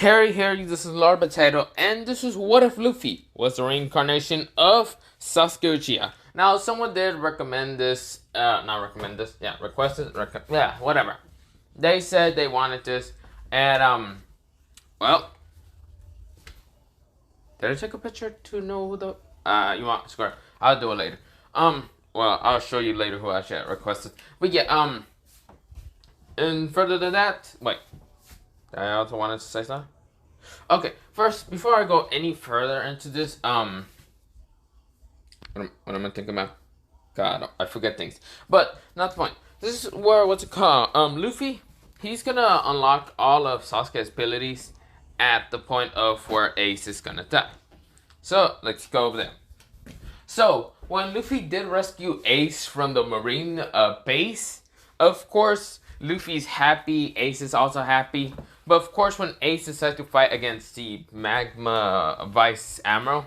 Harry, this is Lord Potato, and this is What If Luffy was the reincarnation of Sasuke Uchiha. Now, someone did recommend this, not recommend this, yeah, requested, yeah, whatever. They said they wanted this, and, well, did I take a picture to know who the, you want, square, I'll do it later. Well, I'll show you later who actually requested, but yeah, and further than that, wait. I also wanted to say something. Okay, first, before I go any further into this, what am I thinking about? God, I forget things. But, not the point. This is where, what's it called? Luffy, he's gonna unlock all of Sasuke's abilities at the point of where Ace is gonna die. So, let's go over there. So, when Luffy did rescue Ace from the Marine base, of course, Luffy's happy, Ace is also happy. But of course, when Ace decided to fight against the Magma Vice Admiral,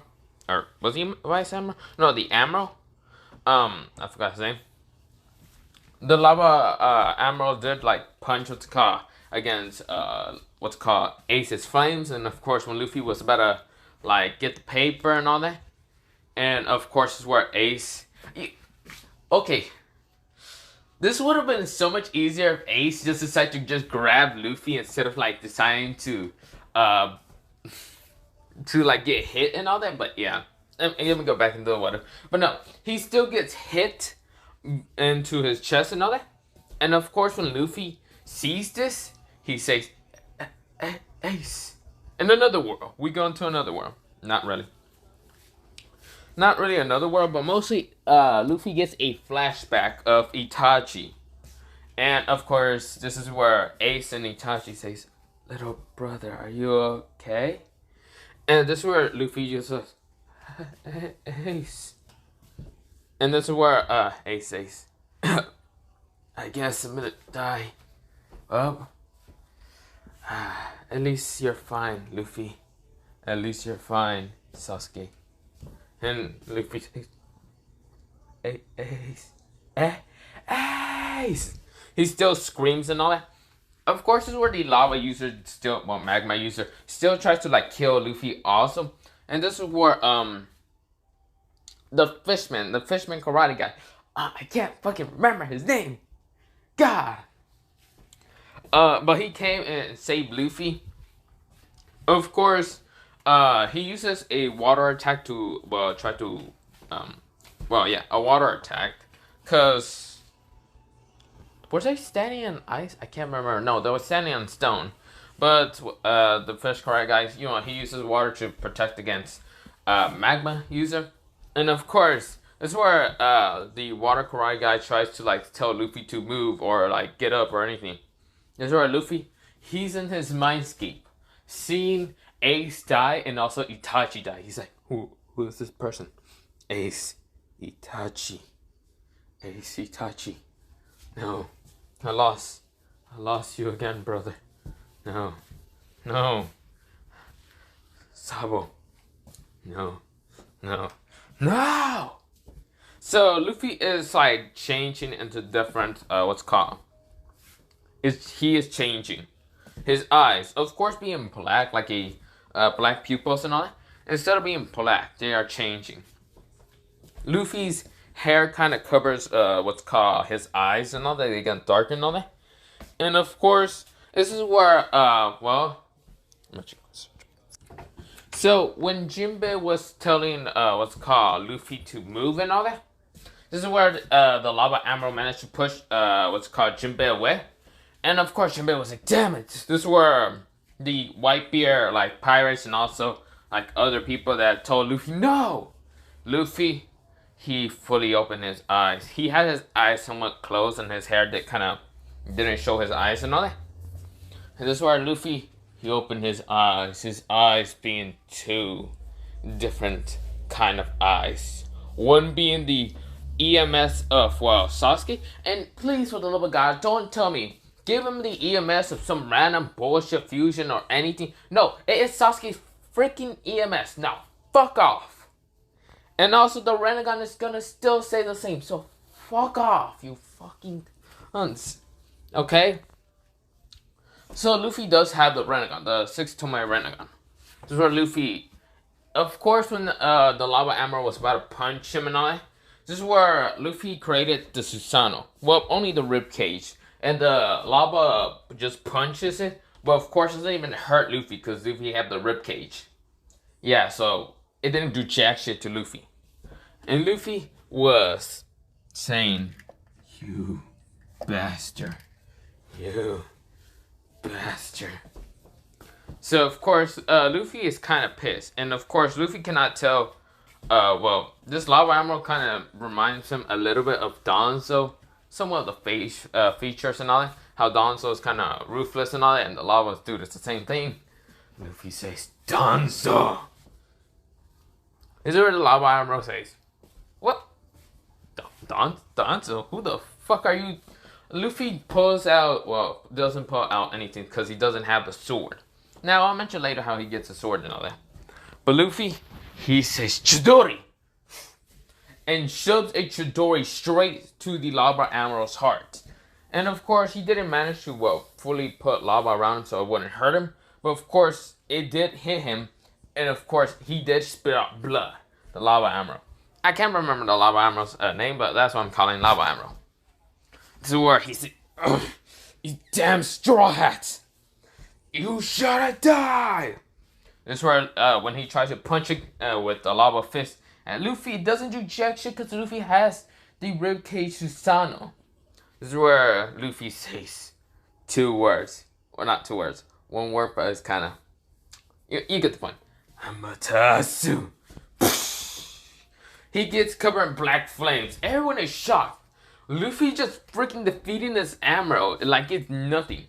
or was he Vice Admiral? No, the Admiral. I forgot his name. The Lava Admiral did like punch what's called against what's called Ace's flames, and of course, when Luffy was about to like get the paper and all that, and of course, is where Ace. Okay. This would have been so much easier if Ace just decided to just grab Luffy instead of like deciding to like get hit and all that. But yeah, I'm gonna go back into the water. But no, he still gets hit into his chest and all that. And of course, when Luffy sees this, he says, "Ace, in another world, we go into another world." Not really. Not really another world, but mostly Luffy gets a flashback of Itachi. And of course, this is where Ace and Itachi says, "Little brother, are you okay?" And this is where Luffy just says, "Ace." And this is where Ace says, "I guess I'm gonna die. Well, at least you're fine, Luffy. At least you're fine, Sasuke." And Luffy says, Ace! He still screams and all that. Of course, this is where the lava user magma user still tries to like kill Luffy also. And this is where the fishman karate guy. I can't fucking remember his name. God. But he came and saved Luffy. Of course. He uses a water attack to, try to, a water attack, cause, was they standing on ice? I can't remember. No, they were standing on stone, but, the fish karate guy, he uses water to protect against, magma user, and of course, this is where, the water karate guy tries to, like, tell Luffy to move, or, like, get up, or anything. This is where Luffy, he's in his mindscape, seeing Ace die and also Itachi die. He's like, who is this person? Ace, Itachi. Ace, Itachi. No, I lost you again, brother. No, Sabo. No. So Luffy is like changing into different, he is changing. His eyes, of course, being black, like a black pupils and all that. Instead of being black, they are changing. Luffy's hair kind of covers his eyes and all that. They get dark and all that. And of course, this is where so when Jinbei was telling Luffy to move and all that, this is where the Lava Admiral managed to push Jinbei away. And of course, Jinbei was like, "Damn it!" This is where the Whitebeard, like pirates, and also like other people that told Luffy, "No!" Luffy, he fully opened his eyes. He had his eyes somewhat closed, and his hair that kind of didn't show his eyes and all that. And this is where Luffy, he opened his eyes. His eyes being two different kind of eyes. One being the EMS of Sasuke, and please, for the love of God, don't tell me. Give him the EMS of some random bullshit fusion or anything. No, it is Sasuke's freaking EMS. Now, fuck off. And also, the Renagan is gonna still say the same. So, fuck off, you fucking cunts. Okay? So Luffy does have the Renagan, the 6-tomoe Renagan. This is where Luffy, of course, when the lava emerald was about to punch him and all that, this is where Luffy created the Susanoo. Well, only the rib cage, and the lava just punches it. But of course, it doesn't even hurt Luffy because Luffy had the rib cage. Yeah, so it didn't do jack shit to Luffy. And Luffy was saying, "You bastard. You bastard." So, of course, Luffy is kind of pissed. And, of course, Luffy cannot tell... well, this lava emerald kind of reminds him a little bit of Danzo. Somewhat of the face features and all that. How Danzo is kind of ruthless and all that. And the lava's, dude, it's the same thing. Luffy says, "Danzo." This is where the lava emerald says, "What? Danzo? Who the fuck are you?" Luffy pulls out, well, doesn't pull out anything because he doesn't have the sword. Now, I'll mention later how he gets a sword and all that. But Luffy, he says, "Chidori!" And shoves a Chidori straight to the lava emerald's heart. And of course, he didn't manage to, well, fully put lava around him so it wouldn't hurt him. But of course, it did hit him. And of course, he did spit out blood. The lava emerald. I can't remember the lava emerald's name, but that's what I'm calling lava emerald. This is where he said, "You damn straw hat! You shoulda died!" This is where when he tries to punch it with the lava fist, and Luffy doesn't do jack shit because Luffy has the ribcage Susanoo. This is where Luffy says 2 words. Well, not 2 words. 1 word, but it's kind of... You get the point. Amaterasu. He gets covered in black flames. Everyone is shocked. Luffy just freaking defeating this emerald like it's nothing.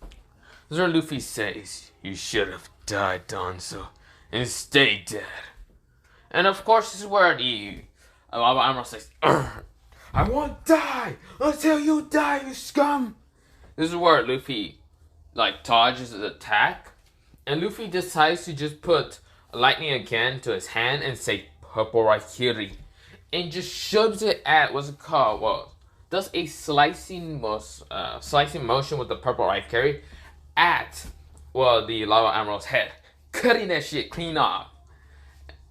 This is where Luffy says, "You should have died, Danzo, and stay dead." And of course, this is where the lava emerald says, "I won't die until you die, you scum." This is where Luffy, like, dodges his attack. And Luffy decides to just put lightning again to his hand and say, "Purple Raikiri." And just shoves it at, what's it called? Well, does a slicing motion with the purple Raikiri at, well, the lava emerald's head, cutting that shit clean off.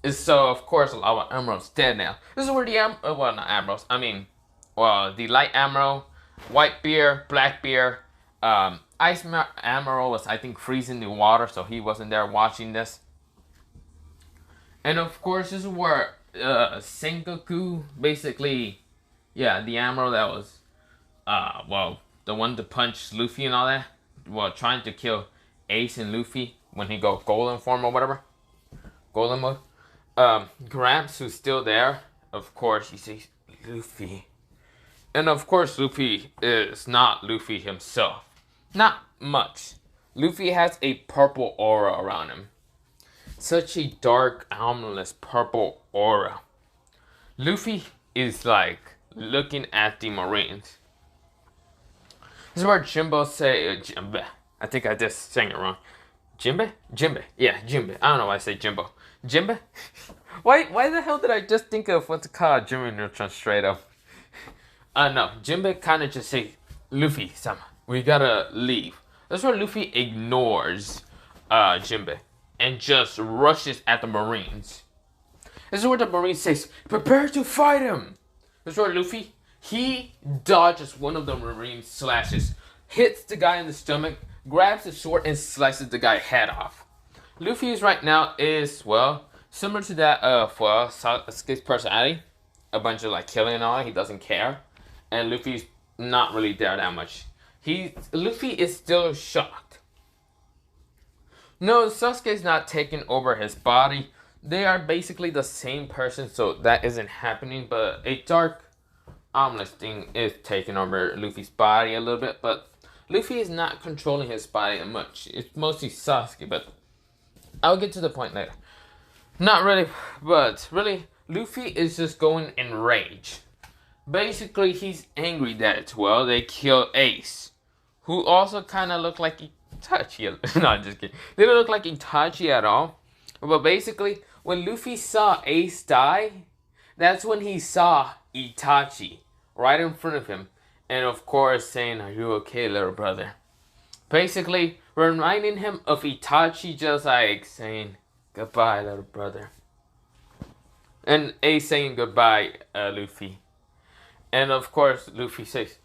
And so, of course, the lava emerald's dead now. This is where the well, not emeralds. I mean, well, the light emerald, Whitebeard, Blackbeard, Ice Emerald was, I think, freezing the water, so he wasn't there watching this. And of course, this is where Sengoku, basically, yeah, the emerald that was, well, the one to punch Luffy and all that, well, trying to kill Ace and Luffy when he go golden form or whatever, golden mode. Gramps, who's still there, of course, he says, "Luffy." And of course, Luffy is not Luffy himself. Not much. Luffy has a purple aura around him. Such a dark, ominous purple aura. Luffy is like looking at the Marines. This is where Jimbo say, Jimbe. I think I just sang it wrong. Jimbe? Jimbe. Yeah, Jimbe. I don't know why I say Jimbo. Jimbe? Why the hell did I just think of what's it called? Jimmy Neutron straight up. No. Jimbe kind of just say, "Luffy-sama, we gotta leave." That's where Luffy ignores Jimbe and just rushes at the Marines. This is where the Marine says, "Prepare to fight him." This is where Luffy, he dodges one of the Marine slashes, hits the guy in the stomach, grabs the sword, and slices the guy's head off. Luffy's right now is, well, similar to that of Sasuke's personality. A bunch of, like, killing and all, he doesn't care. And Luffy's not really there that much. Luffy is still shocked. No, Sasuke's not taking over his body. They are basically the same person, so that isn't happening. But a dark, ominous thing is taking over Luffy's body a little bit. But Luffy is not controlling his body much. It's mostly Sasuke, but I'll get to the point later. Not really, but really, Luffy is just going in rage. Basically, he's angry that, well, they killed Ace, who also kind of looked like Itachi. No, I'm just kidding. They don't look like Itachi at all. But basically, when Luffy saw Ace die, that's when he saw Itachi right in front of him. And of course, saying, "Are you okay, little brother?" Basically, reminding him of Itachi, just like saying goodbye, little brother. And Ace saying goodbye, Luffy. And of course, Luffy says,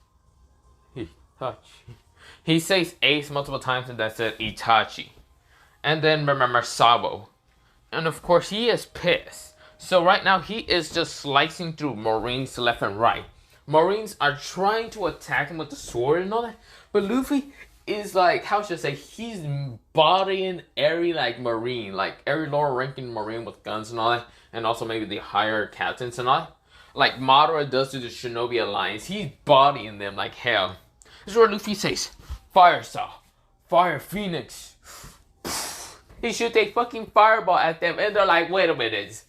Itachi. He says Ace multiple times and that said Itachi. And then remember Sabo. And of course, he is pissed. So right now, he is just slicing through Marines left and right. Marines are trying to attack him with the sword and all that. But Luffy is like, how should I say, he's bodying every like Marine, like every lower ranking Marine with guns and all that. And also maybe the higher captains and all that. Like Madara does to the Shinobi Alliance. He's bodying them like hell. This is where Luffy says, Fire Saw, Fire Phoenix. He shoots a fucking fireball at them and they're like, wait a minute.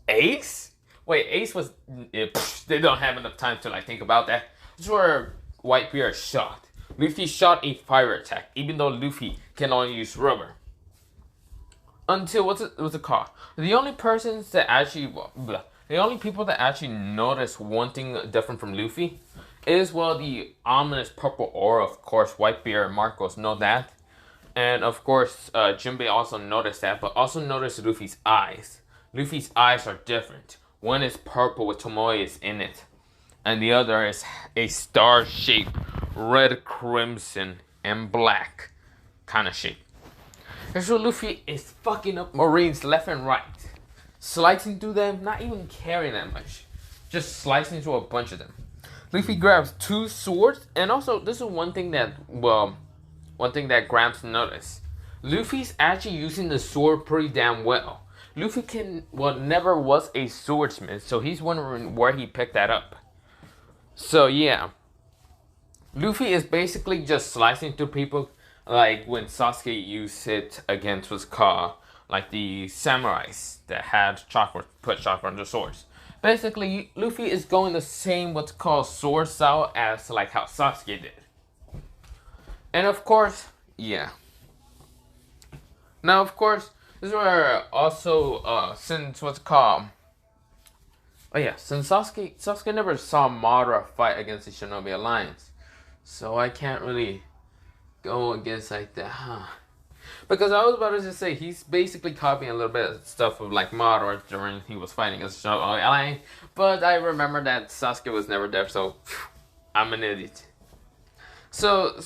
Ace? Wait, Ace was... they don't have enough time to like think about that. This is where Whitebeard shot. Luffy shot a fire attack, even though Luffy can only use rubber. Until, what's it called? The only persons that actually... the only people that actually notice one thing different from Luffy is, well, the ominous purple aura. Of course, Whitebeard and Marcos know that. And of course, Jinbei also noticed that, but also noticed Luffy's eyes. Luffy's eyes are different. One is purple with Tomoe in it, and the other is a star-shaped red, crimson, and black kind of shape. And so Luffy is fucking up Marines left and right, slicing through them, not even caring that much, just slicing through a bunch of them. Luffy grabs two swords, and also this is one thing that, well, one thing that Gramps noticed. Luffy's actually using the sword pretty damn well. Luffy never was a swordsmith, so he's wondering where he picked that up. So yeah, Luffy is basically just slicing through people like when Sasuke used it against what's called like the samurais that had chakra, put chakra on their swords. Basically, Luffy is going the same what's called sword style as like how Sasuke did. And of course, yeah. Now, of course, this is where also, since what's called... Oh yeah, since Sasuke never saw Madara fight against the Shinobi Alliance. So I can't really go against like that, huh? Because I was about to just say, he's basically copying a little bit of stuff of like Madara during he was fighting against the Shinobi Alliance. But I remember that Sasuke was never there, so I'm an idiot. So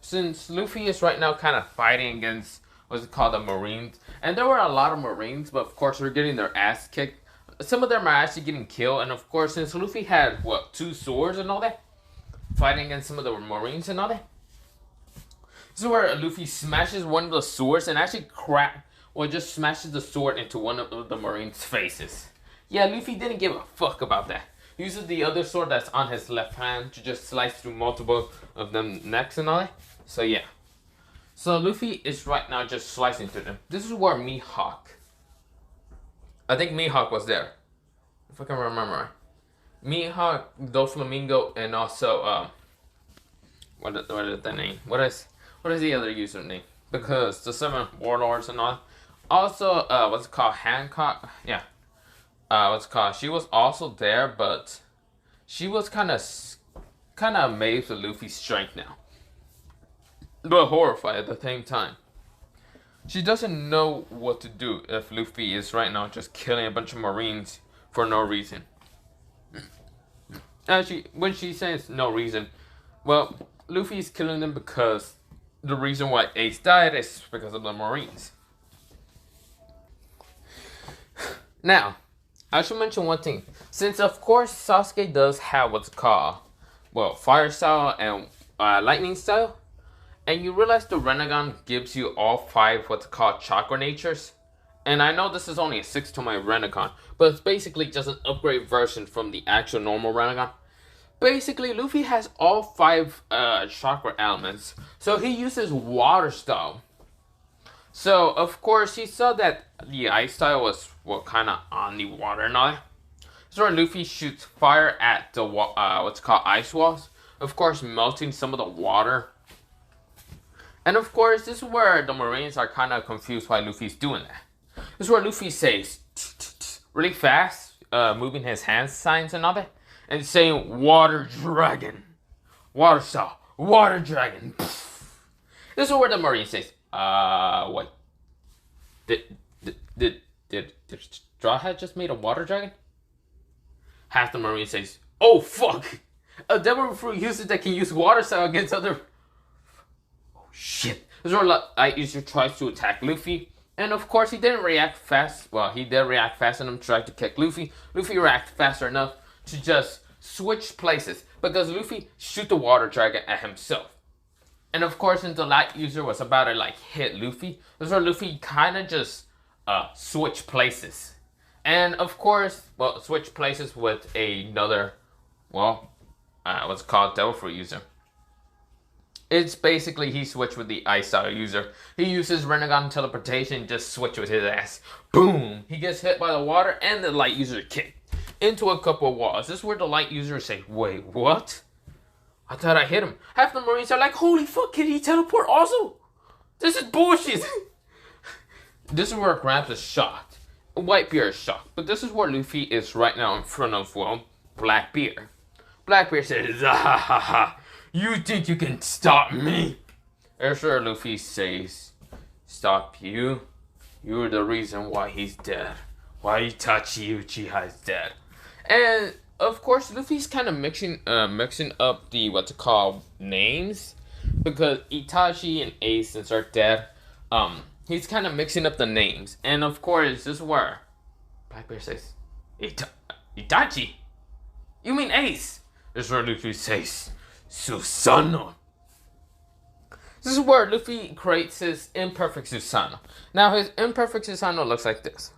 since Luffy is right now kind of fighting against what's it called, the Marines, and there were a lot of Marines, but of course they're getting their ass kicked. Some of them are actually getting killed, and of course since Luffy had what, two swords and all that, fighting against some of the Marines and all that. This is where Luffy smashes one of the swords and actually just smashes the sword into one of the Marines' faces. Yeah, Luffy didn't give a fuck about that. He uses the other sword that's on his left hand to just slice through multiple of them necks and all that. So yeah. So Luffy is right now just slicing through them. This is where Mihawk. I think Mihawk was there, if I can remember. Mihawk, Doflamingo, and also what is the name? What is the other username? Because the 7 warlords and all. Also, what's it called? Hancock. Yeah. What's it called? She was also there, but she was kind of amazed with Luffy's strength now, but horrified at the same time. She doesn't know what to do if Luffy is right now just killing a bunch of Marines for no reason. Actually, when she says no reason, well, Luffy's killing them because the reason why Ace died is because of the Marines. Now, I should mention one thing. Since, of course, Sasuke does have what's called, well, fire style and lightning style, and you realize the Renagan gives you all 5 what's called chakra natures. And I know this is only a 6 to my Renagan, but it's basically just an upgrade version from the actual normal Renagan. Basically, Luffy has all 5 chakra elements, so he uses water style. So, of course, he saw that the ice style was, well, kind of on the water and all that. So Luffy shoots fire at the, what's called ice walls. Of course, melting some of the water. And of course, this is where the Marines are kind of confused why Luffy's doing that. This is where Luffy says, really fast, moving his hand signs and all that, and saying, Water Dragon. Water style. water dragon. This is where the Marine says, wait. Did Straw Hat just made a water dragon? Half the Marine says, oh fuck! A devil fruit user that can use water style against other... Oh shit. This is where Light User tries to attack Luffy. And of course he didn't react fast. Well, he did react fast enough to try to kick Luffy. Luffy reacted faster enough to just switch places. Because Luffy shoot the water dragon at himself. And of course, since the Light User was about to like hit Luffy, this is where Luffy kind of just switch places. And of course, well, switch places with another, well, what's called Devil Fruit user. It's basically he switched with the Ice Style user. He uses Renagan teleportation, just switch with his ass. Boom! He gets hit by the water and the Light User kick into a couple of walls. This is where the Light User say, wait, what? I thought I hit him. Half the Marines are like, holy fuck, can he teleport also? This is bullshit. This is where Gramps is shocked. Whitebeard is shocked. But this is where Luffy is right now in front of, well, Blackbeard. Blackbeard says, ah ha ha ha. You think you can stop me? That's where Luffy says, stop you? You're the reason why he's dead. Why Itachi Uchiha is dead. And of course, Luffy's kind of mixing up the what's it called names, because Itachi and Ace, since are dead, he's kind of mixing up the names. And of course, this is where Blackbeard says, Itachi? You mean Ace? This is where Luffy says, Susanoo. This is where Luffy creates his imperfect Susanoo. Now his imperfect Susanoo looks like this.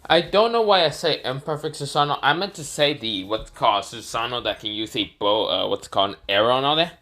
I don't know why I say imperfect Susanoo. I meant to say the what's called Susanoo that can use a bow, what's called an arrow and all that.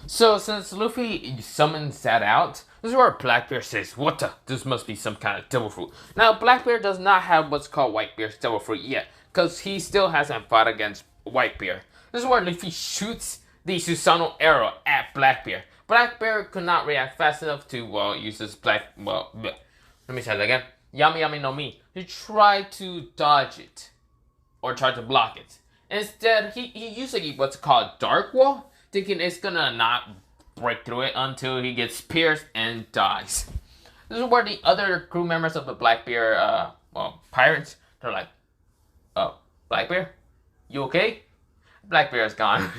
So since Luffy summons that out, this is where Blackbeard says, what the? This must be some kind of devil fruit. Now Blackbeard does not have what's called Whitebeard's devil fruit yet, because he still hasn't fought against Whitebeard. This is where Luffy shoots the Susanoo arrow at Blackbeard. Blackbeard could not react fast enough to, well, use his let me say that again. Yami Yami no Mi. He tried to dodge it. Or try to block it. Instead, he used what's called Dark Wall, thinking it's gonna not break through it until he gets pierced and dies. This is where the other crew members of the Blackbeard, pirates, they're like, oh, Blackbeard? You okay? Blackbeard's gone.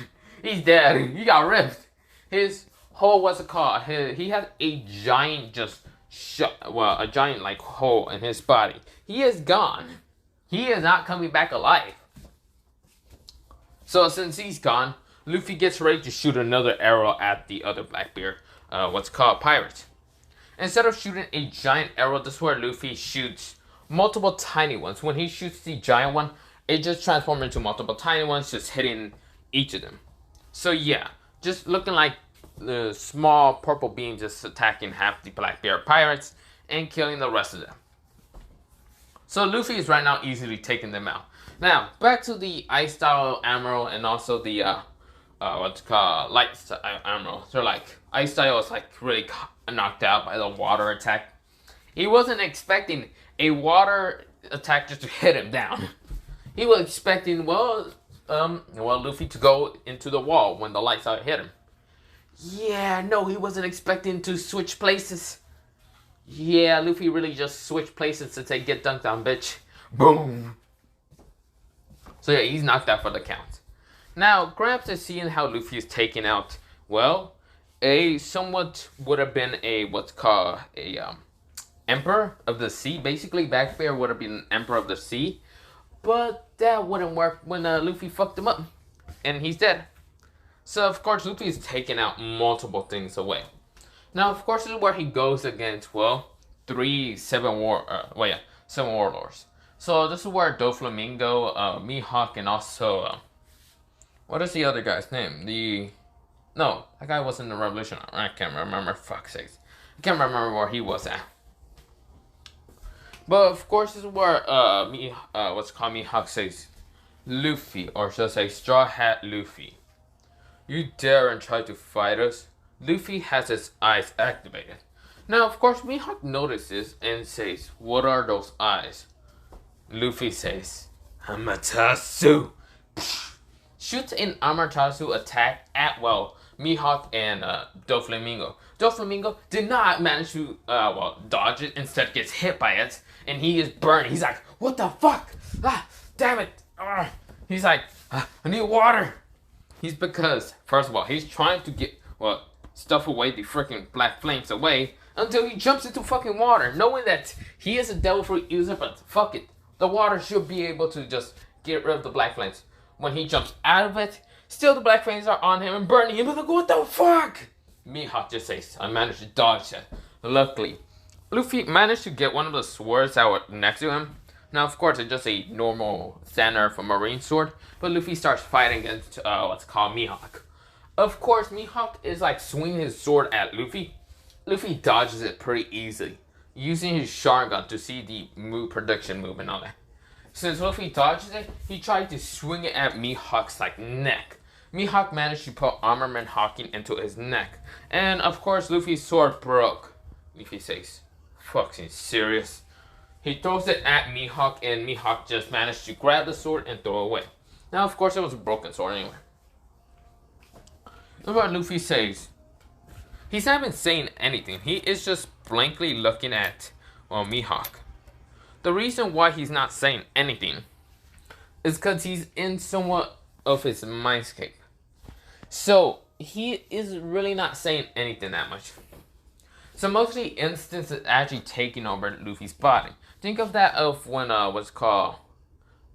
He's dead. He got ripped. His whole, what's it called? He has a giant a giant like hole in his body. He is gone. He is not coming back alive. So since he's gone, Luffy gets ready to shoot another arrow at the other Blackbeard, what's called pirates. Instead of shooting a giant arrow, this is where Luffy shoots multiple tiny ones. When he shoots the giant one, it just transforms into multiple tiny ones, just hitting each of them. So yeah, just looking like the small purple beam just attacking half the Blackbeard pirates and killing the rest of them. So Luffy is right now easily taking them out. Now, back to the Ice Style Admiral and also the, what's called Light Style Admiral. So like, Ice Style was like really knocked out by the water attack. He wasn't expecting a water attack just to hit him down. He was expecting, Luffy to go into the wall when the Light Style hit him. Yeah, no, he wasn't expecting to switch places. Yeah, Luffy really just switched places to say, get dunked on, bitch. Boom. So yeah, he's knocked out for the count. Now, Gramps is seeing how Luffy is taking out, well, a somewhat would have been a, what's called a, Emperor of the Sea. Basically, Blackbeard would have been an Emperor of the Sea. But that wouldn't work when Luffy fucked him up. And he's dead. So, of course, Luffy is taking out multiple things away. Now, of course, this is where he goes against, well, seven warlords. So, this is where Doflamingo, Mihawk, and also, what is the other guy's name? No, that guy was in the Revolution. I can't remember, fuck's sakes. I can't remember where he was at. But, of course, this is where, Mihawk says, Luffy, or should I say, Straw Hat Luffy. You dare and try to fight us? Luffy has his eyes activated. Now, of course, Mihawk notices and says, what are those eyes? Luffy says, Amaterasu. shoots an Amaterasu attack at, well, Mihawk and Doflamingo. Doflamingo did not manage to, dodge it. Instead gets hit by it, and he is burned. He's like, what the fuck? Ah, damn it. He's like, I need water. He's because, first of all, he's trying to get, stuff away the freaking black flames away until he jumps into fucking water, knowing that he is a devil fruit user, but fuck it. The water should be able to just get rid of the black flames. When he jumps out of it, still the black flames are on him and burning him. He's like, what the fuck? Mihawk just says, I managed to dodge that. Luckily, Luffy managed to get one of the swords that were next to him. Now, of course, it's just a normal standard for marine sword, but Luffy starts fighting against what's called Mihawk. Of course, Mihawk is like swinging his sword at Luffy. Luffy dodges it pretty easily, using his Sharingan to see the prediction move and all that. Since Luffy dodges it, he tried to swing it at Mihawk's like neck. Mihawk managed to put Armorman Hawking into his neck, and of course Luffy's sword broke. Luffy says, fucking serious? He throws it at Mihawk, and Mihawk just managed to grab the sword and throw it away. Now, of course, it was a broken sword anyway. Look what Luffy says. He's not even saying anything. He is just blankly looking at, Mihawk. The reason why he's not saying anything is because he's in somewhat of his mindscape. So, he is really not saying anything that much. So, most of the instance is actually taking over Luffy's body. Think of that of when, what's called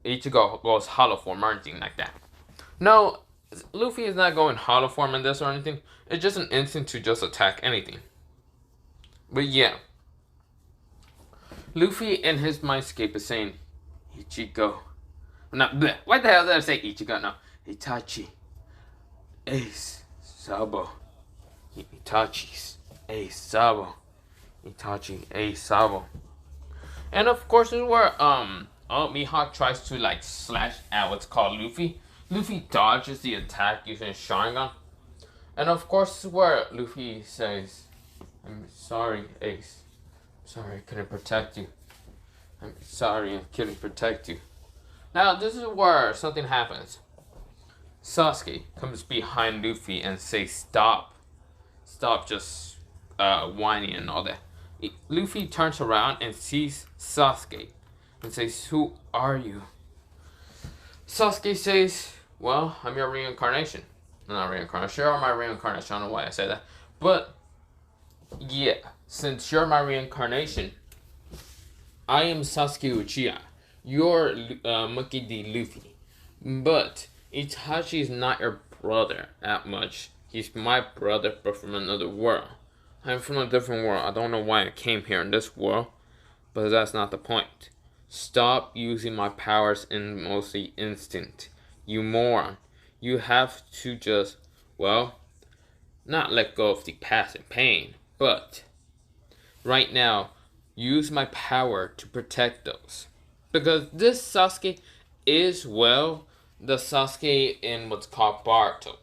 Ichigo goes hollow form or anything like that. No, Luffy is not going hollow form in this or anything. It's just an instinct to just attack anything. But yeah. Luffy in his mindscape is saying, Ichigo. What the hell did I say Ichigo? No. Itachi. Ace. Sabo. Itachi's. Ace. Sabo. Itachi. Ace. Sabo. And of course, this is where, Mihawk tries to, like, slash at what's called Luffy. Luffy dodges the attack using his Sharingan. And of course, this is where Luffy says, I'm sorry, Ace. Sorry, I couldn't protect you. I'm sorry, I couldn't protect you. Now, this is where something happens. Sasuke comes behind Luffy and says, stop. Stop just whining and all that. Luffy turns around and sees Sasuke and says, who are you? Sasuke says, well, I'm your reincarnation. Not reincarnation, you're my reincarnation. I don't know why I say that. But, yeah. Since you're my reincarnation, I am Sasuke Uchiha. You're Monkey D. Luffy. But Itachi is not your brother that much. He's my brother, but from another world. I'm from a different world. I don't know why I came here in this world, but that's not the point. Stop using my powers in mostly instinct. You moron. You have to just, not let go of the past and pain, but right now, use my power to protect those. Because this Sasuke is, the Sasuke in what's called Boruto.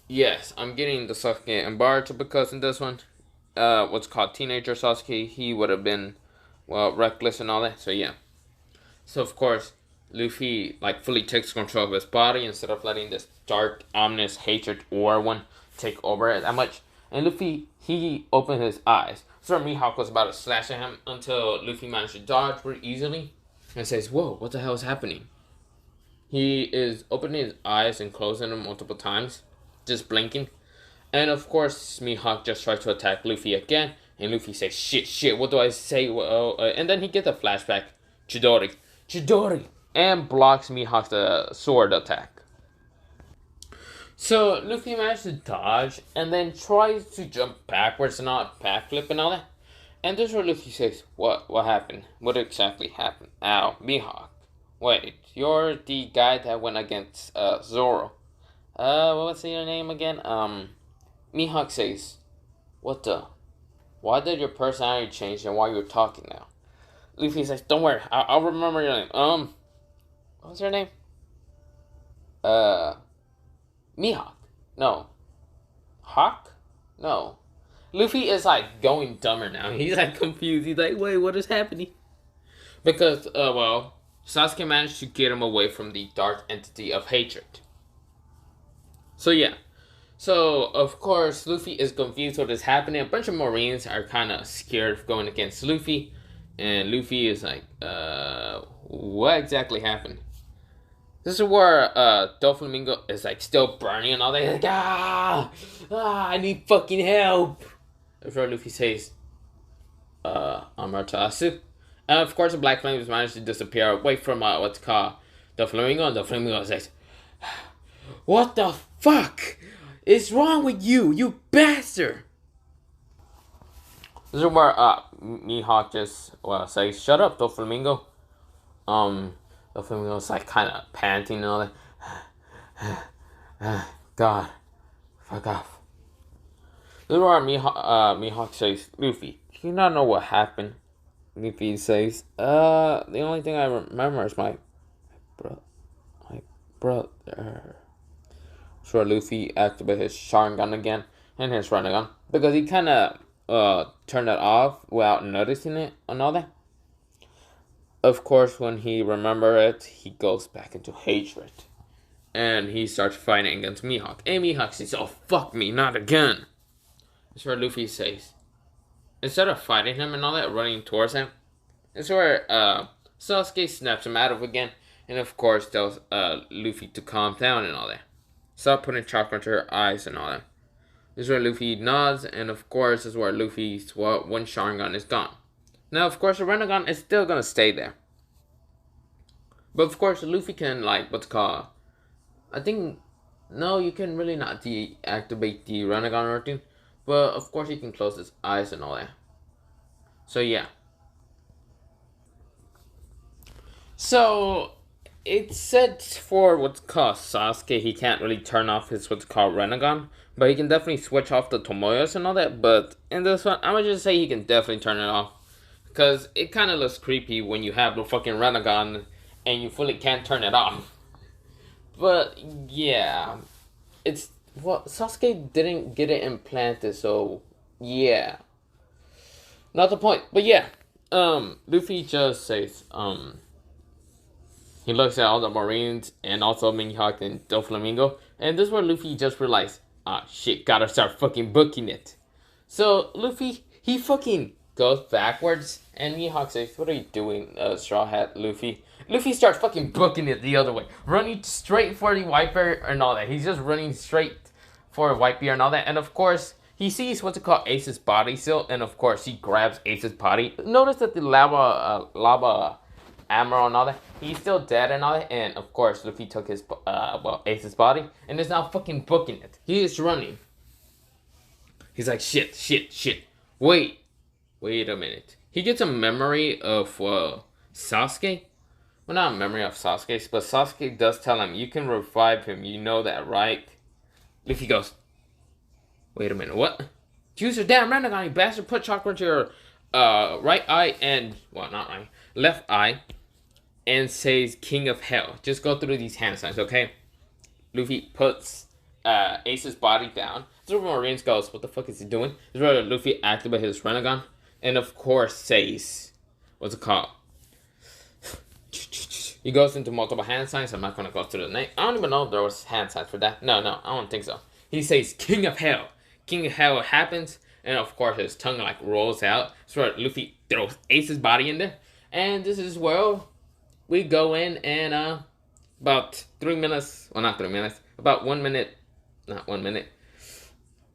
Yes, I'm getting the Sasuke in Boruto because in this one, what's called Teenager Sasuke, he would have been, reckless and all that. So, yeah. So, of course, Luffy, fully takes control of his body instead of letting this dark, ominous hatred or one take over it that much. And Luffy, he opened his eyes. So Mihawk was about to slash at him until Luffy managed to dodge pretty easily and says, whoa, what the hell is happening? He is opening his eyes and closing them multiple times, just blinking. And of course, Mihawk just tries to attack Luffy again. And Luffy says, shit, what do I say? And then he gets a flashback. Chidori. And blocks Mihawk's sword attack. So, Luffy managed to dodge, and then tries to jump backwards and not backflip and all that. And this is where Luffy says, what happened? What exactly happened? Ow, Mihawk. Wait, you're the guy that went against, Zoro. What's your name again? Mihawk says, what the? Why did your personality change and why you're talking now? Luffy says, don't worry, I'll remember your name. What's your name? Mihawk. No. Hawk? No. Luffy is going dumber now. He's confused. He's wait, what is happening? Because, Sasuke managed to get him away from the dark entity of hatred. So yeah. So of course Luffy is confused what is happening. A bunch of Marines are kind of scared of going against Luffy, and Luffy is like, what exactly happened? This is where Doflamingo is like still burning and all that. He's like, I need fucking help. That's where Luffy says, Amaterasu. And of course, the Black Flames managed to disappear away from what's called Doflamingo, and Doflamingo says, "What the fuck is wrong with you, you bastard?" This is where Mihawk just says, "Shut up, Doflamingo." Doflamingo's like kind of panting and all that. God, fuck off. This is where Mihawk says, "Luffy, do you not know what happened?" Luffy says, the only thing I remember is my brother. So Luffy activated his Sharingan again and his Renagan because he kind of turned it off without noticing it and all that. Of course, when he remembers it, he goes back into hatred. And he starts fighting against Mihawk. And Mihawk says, "Oh, fuck me, not again." That's where Luffy says, instead of fighting him and all that, running towards him, it's where Sasuke snaps him out of again. And of course, tells Luffy to calm down and all that. Stop putting chakra into her eyes and all that. This is where Luffy nods, and of course, this is where Luffy's one Sharingan is gone. Now, of course, the Renagan is still gonna stay there. But of course, Luffy can, like, what's called, I think, no, you can really not deactivate the Renagan or anything. But of course, he can close his eyes and all that. So yeah. So it's said for what's called Sasuke, he can't really turn off his what's called Renagan, but he can definitely switch off the Tomoyas and all that. But in this one, I'm gonna just say he can definitely turn it off, because it kind of looks creepy when you have the fucking Renagan and you fully can't turn it off. But yeah, it's, well, Sasuke didn't get it implanted, so yeah, not the point. But yeah, Luffy just says, he looks at all the Marines and also Mihawk and Doflamingo, and this is where Luffy just realized, shit, gotta start fucking booking it. So Luffy, he fucking goes backwards, and Mihawk says, "What are you doing, Straw Hat, Luffy?" Luffy starts fucking booking it the other way, running straight for the Whitebeard and all that. He's just running straight for Whitebeard and all that, and of course, he sees what's it called, Ace's body still, and of course, he grabs Ace's body. Notice that the lava Admiral and all that, he's still dead and all that, and of course, Luffy took his, Ace's body, and is now fucking booking it. He is running. He's like, shit. Wait a minute. He gets a memory of, Sasuke? Well, not a memory of Sasuke, but Sasuke does tell him, you can revive him, you know that, right? Luffy goes, wait a minute, what? Use your damn Renagan, you bastard. Put chakra into your, right eye and, well, not right, left eye, and says King of Hell. Just go through these hand signs, okay? Luffy puts Ace's body down. This is where Marines goes, what the fuck is he doing? This is where Luffy activates his Renagan. And of course says, what's it called? He goes into multiple hand signs. I'm not going to go through the name. I don't even know if there was hand signs for that. No, I don't think so. He says King of Hell. King of Hell happens. And of course his tongue like rolls out. So Luffy throws Ace's body in there. And this is where we go in, and about 3 minutes, well, not 3 minutes, about 1 minute, not 1 minute,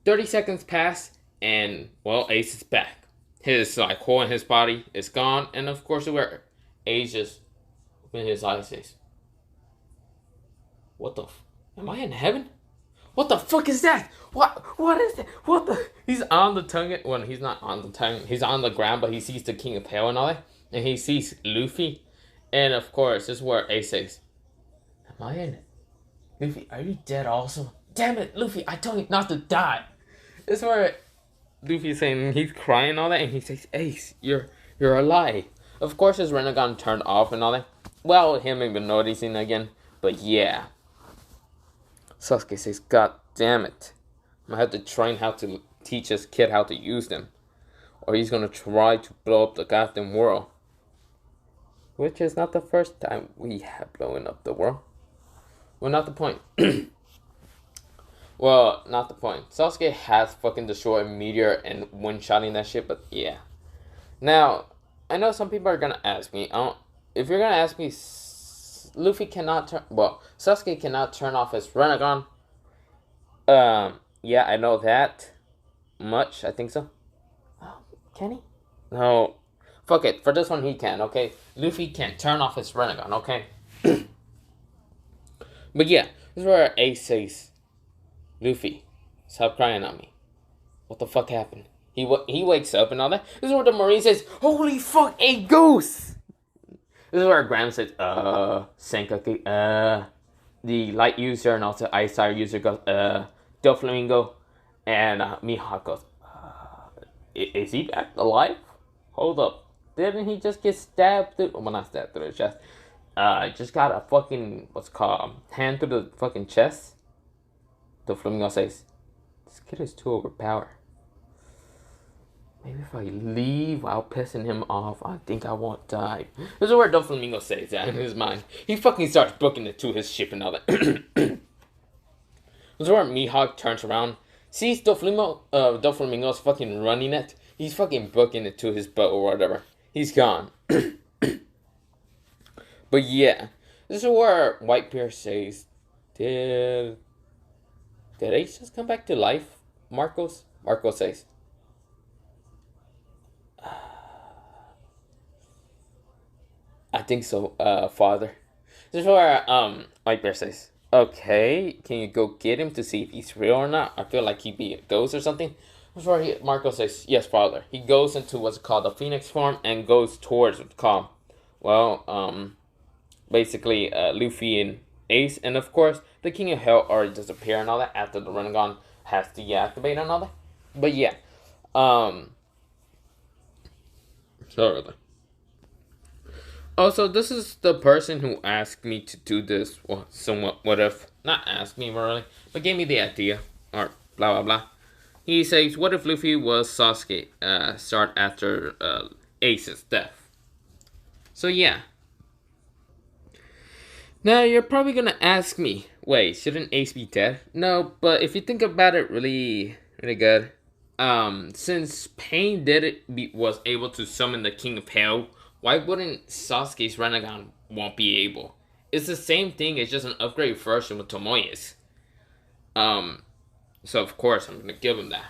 30 seconds pass, and, well, Ace is back. His, like, hole in his body is gone, and of course, where Ace just opened his eyes, says, what the am I in heaven? What the fuck is that? What is that? What the? He's on the tongue, well, he's not on the tongue, he's on the ground, but he sees the King of Hell and all that, and he sees Luffy. And of course, this is where Ace says, am I in? Luffy, are you dead also? Damn it, Luffy, I told you not to die. This is where Luffy's saying, he's crying and all that, and he says, Ace, you're alive. Of course, his Renagan turned off and all that. Well, him even noticing again, but yeah. Sasuke says, God damn it. I'm gonna have to train how to teach this kid how to use them, or he's gonna try to blow up the goddamn world. Which is not the first time we have blown up the world. Well, not the point. Well, not the point. Sasuke has fucking destroyed Meteor and one-shotting that shit, but yeah. Now, I know some people are gonna ask me, if you're gonna ask me, Luffy cannot turn, well, Sasuke cannot turn off his Renagan. Yeah, I know that much. I think so. Oh, can he? No. Fuck it. For this one, he can, okay? Luffy can turn off his Renagan, okay? But yeah, this is where Ace says, Luffy, stop crying on me. What the fuck happened? He wakes up and all that. This is where the Marine says, holy fuck, a goose! This is where Graham says, Senkaku, the light user and also ice fire user goes, Doflamingo, and Mihawk goes, is he back alive? Hold up. Didn't he just get stabbed through, well, not stabbed through the chest, just got a fucking, what's it called, hand through the fucking chest? Doflamingo says, this kid is too overpowered. Maybe if I leave while pissing him off, I think I won't die. This is where Doflamingo says that in his mind. He fucking starts booking it to his ship and all that. This is where Mihawk turns around, sees Doflamingo's fucking running it. He's fucking booking it to his boat or whatever. He's gone. But yeah, this is where Whitebeard says, Did Ace just come back to life, Marcos? Marcos says, I think so, father. This is where Whitebeard says, okay, can you go get him to see if he's real or not? I feel like he'd be a ghost or something. This is where Marco says, yes, father. He goes into what's called the Phoenix form and goes towards what's called, well, basically Luffy and Ace, and of course the King of Hell already disappear and all that after the Renagan has to deactivate and all that. But yeah, sorry. Also, this is the person who asked me to do this. Well, somewhat, what if not asked me really, but gave me the idea or blah blah blah. He says, "What if Luffy was Sasuke? Start after Ace's death." So yeah. Now you're probably gonna ask me, wait, shouldn't Ace be dead? No, but if you think about it really, really good, since Pain was able to summon the King of Hell, why wouldn't Sasuke's Renagan won't be able? It's the same thing, it's just an upgraded version with Tomoya's. So of course I'm gonna give him that.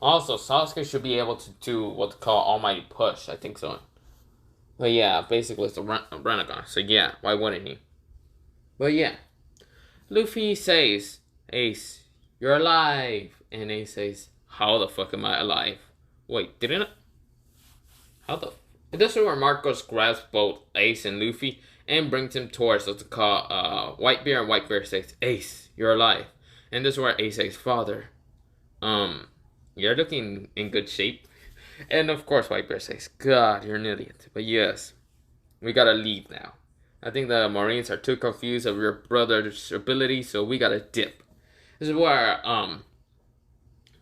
Also, Sasuke should be able to do what's called Almighty Push, I think so. But yeah, basically it's a Renagan, so yeah, why wouldn't he? But yeah, Luffy says, Ace, you're alive. And Ace says, how the fuck am I alive? Wait, didn't it? How the... This is where Marcos grabs both Ace and Luffy and brings him towards what's called Whitebeard. And Whitebeard says, Ace, you're alive. And this is where Ace says, father, you're looking in good shape. And of course Whitebeard says, God, you're an idiot. But yes, we gotta leave now. I think the Marines are too confused of your brother's ability, so we gotta dip. This is where,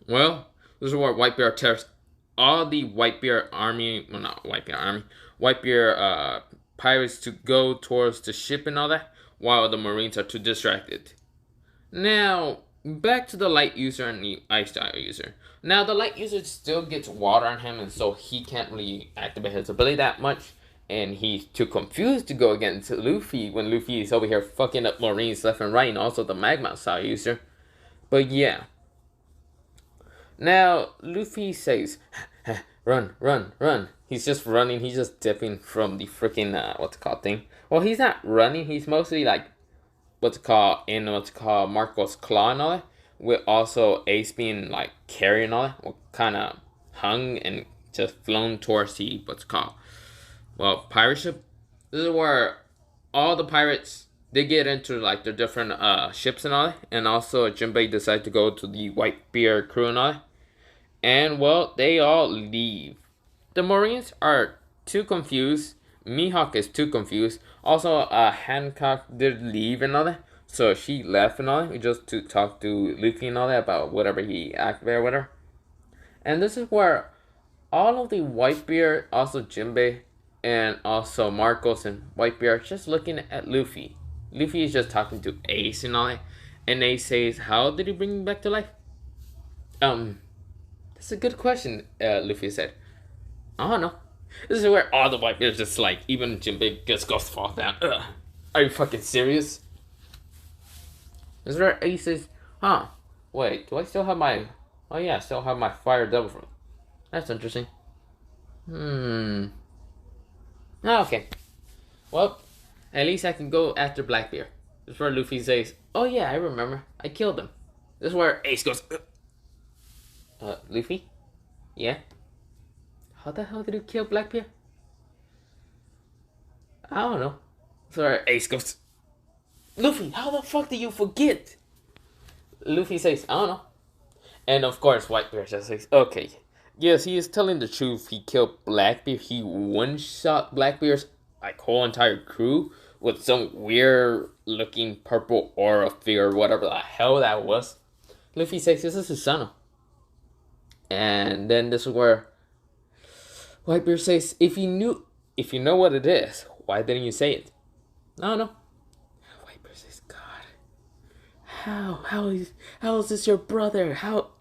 this is where Whitebeard tells all the Whitebeard army, well, not Whitebeard army, Whitebeard pirates to go towards the ship and all that, while the Marines are too distracted. Now, back to the light user and the ice style user. Now, the light user still gets water on him, and so he can't really activate his ability that much. And he's too confused to go against Luffy when Luffy is over here fucking up Marines left and right, and also the magma style user. But yeah. Now, Luffy says, run, run, run. He's just running, he's just dipping from the freaking, what's it called thing. Well, he's not running, he's mostly like, what's it called Marco's claw and all that. With also Ace being like carrying all that. Kind of hung and just flown towards the, what's it called, well, pirate ship. This is where all the pirates, they get into like their different ships and all that. And also Jinbei decides to go to the Whitebeard crew and all that. And well, they all leave. The Marines are too confused. Mihawk is too confused. Also, Hancock did leave and all that. So she left and all that, just to talk to Luffy and all that about whatever he activated or whatever. And this is where all of the Whitebeard, also Jinbei, and also Marcos and Whitebeard are just looking at Luffy. Luffy is just talking to Ace and all that. And Ace says, how did he bring me back to life? That's a good question, Luffy said. I don't know. This is where all the Blackbeards just like, even Jinbei just goes to fall down. Ugh. Are you fucking serious? This is where Ace says, huh, wait, do I still have my... Oh yeah, I still have my fire devil fruit. That's interesting. Oh, okay. Well, at least I can go after Blackbeard. This is where Luffy says, oh yeah, I remember. I killed him. This is where Ace goes, Luffy? Yeah? How the hell did you kill Blackbeard? I don't know. This is where Ace goes, Luffy, how the fuck did you forget? Luffy says, I don't know. And of course, Whitebeard just says, okay. Yes, he is telling the truth. He killed Blackbeard. He one-shot Blackbeard's like whole entire crew with some weird looking purple aura figure, whatever the hell that was. Luffy says, this is Susanoo. And then this is where Whitebeard says, if you know what it is, why didn't you say it? I don't know. Whitebeard says, God, how is this your brother? How?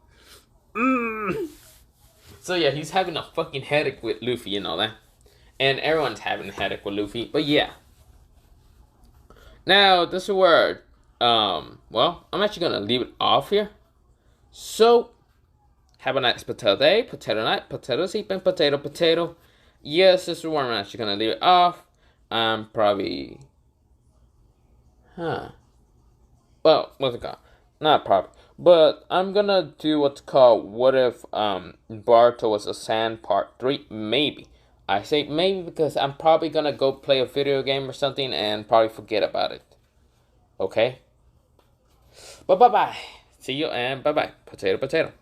So yeah, he's having a fucking headache with Luffy and all that. And everyone's having a headache with Luffy. But yeah. Now, this is where, well, I'm actually going to leave it off here. So, have a nice potato day, potato night, potato soup, and potato. Yes, this is where I'm actually going to leave it off. I'm probably, well, what's it called? Not probably. But I'm gonna do what's called What If Boruto Was a Sand Part 3? Maybe. I say maybe because I'm probably gonna go play a video game or something and probably forget about it. Okay? But bye-bye. See you and bye-bye. Potato.